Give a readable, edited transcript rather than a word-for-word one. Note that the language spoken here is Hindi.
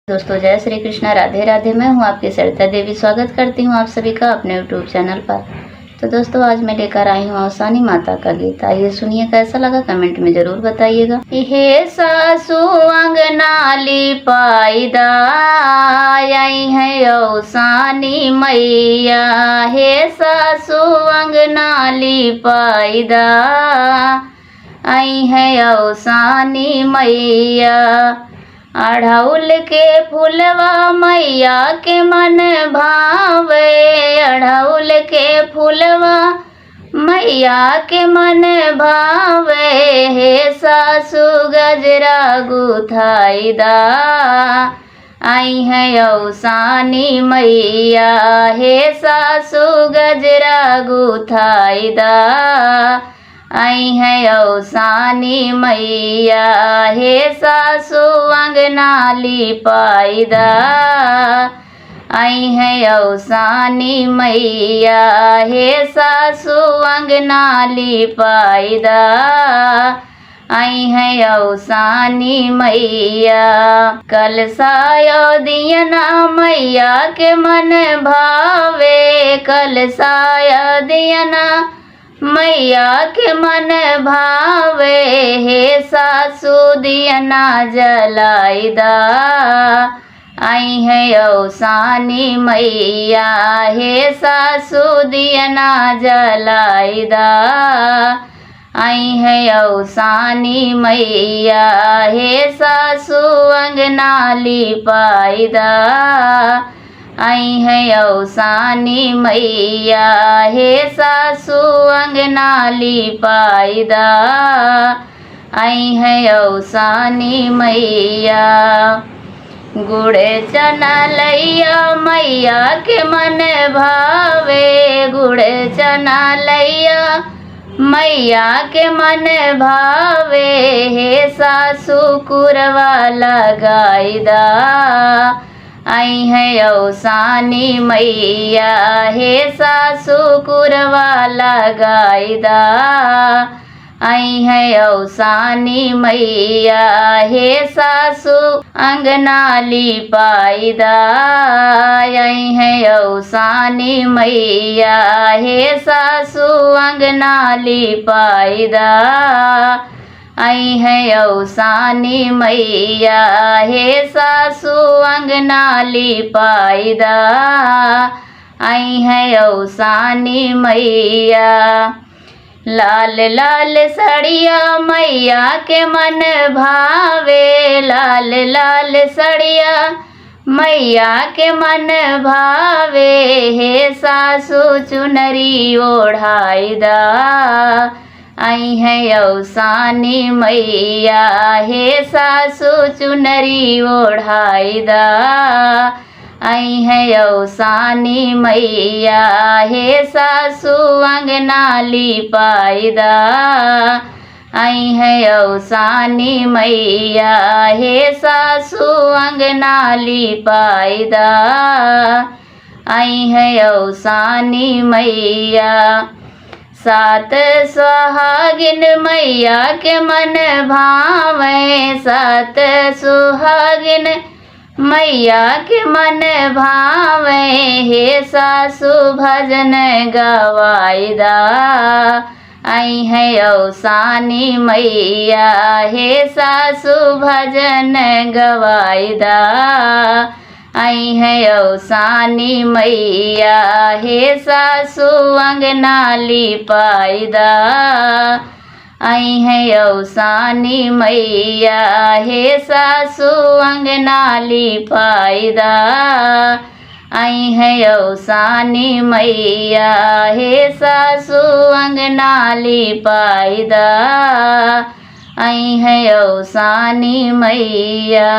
दोस्तों जय श्री कृष्णा, राधे राधे। मैं हूं आपकी सरिता देवी। स्वागत करती हूं आप सभी का अपने यूट्यूब चैनल पर। तो दोस्तों आज मैं लेकर आई हूं अवसानी माता का गीत। आइए सुनिए, कैसा लगा कमेंट में जरूर बताइएगा। हे सासू अंगना लिपाईदा, आई है अवसानी मैया। हे सासू अंगना लिपाईदा, आई है अवसानी मैया। अढ़ौल के फूलवा मैया के मन भावे, अढ़ौल के फूलवा मैया के मन भावे। हे सासू गजरा गुथाईदा, आई है अवसानी मैया। हे सासू गजरा गुथाईदा, आई है अवसानी मैया। हे सासू अंगना लिपाईदा, आई है अवसानी मैया। हे सासू अंगना लिपाईदा, आई है अवसानी मैया। कलसायो दियना मैया के मन भावे, कलसायो दियना मैया के मन भावे। हे सासू दियना जलाईदा, आई है अवसानी मैया। हे सासू दियना जलाईदा, आई है अवसानी मैया। हे सासू अंगना लिपाईदा, आई है अवसानी मैया। हे सासू अंगना लिपाईदा, आई है अवसानी मैया। गुड़े चना लैया मैया के मन भावे, गुड़े चना लैया मैया के मन भावे। हे सासू कुरवा लगाईदा, आई है अवसानी मैया। हे सासू कुरवा लगाईदा, आई है अवसानी मैया। हे सासू अंगना लिपाईदा, आई है अवसानी मैया। हे सासू अंगना लिपाईदा, आई है अवसानी मैया। हे सासू अंगना लिपाईदा, आई है अवसानी मैया। लाल लाल सड़िया मैया के मन भावे, लाल लाल सड़िया मैया के मन भावे। हे सासू चुनरी ओढ़ाईदा, आई है अवसानी मैया। हे सासू चुनरी ओढ़ाईदा, आई है अवसानी मैया। हे सासू अंगना लिपाईदा, आई है अवसानी मैया। हे सासू अंगना लिपाईदा, आई है अवसानी मैया। सात सुहागिन मैया के मन भावे, सात सुहागिन मैया के मन भावे। हे सासू भजन गवाईदा, आई है अवसानी मैया। हे सासू भजन गवाईदा, आई है अवसानी मैया। हे सासू अंगना लिपाईदा, आई है अवसानी मैया। हे सासू अंगना लिपाईदा, आई है अवसानी मैया। हे सासू अंगना लिपाईदा, आई है अवसानी मैया।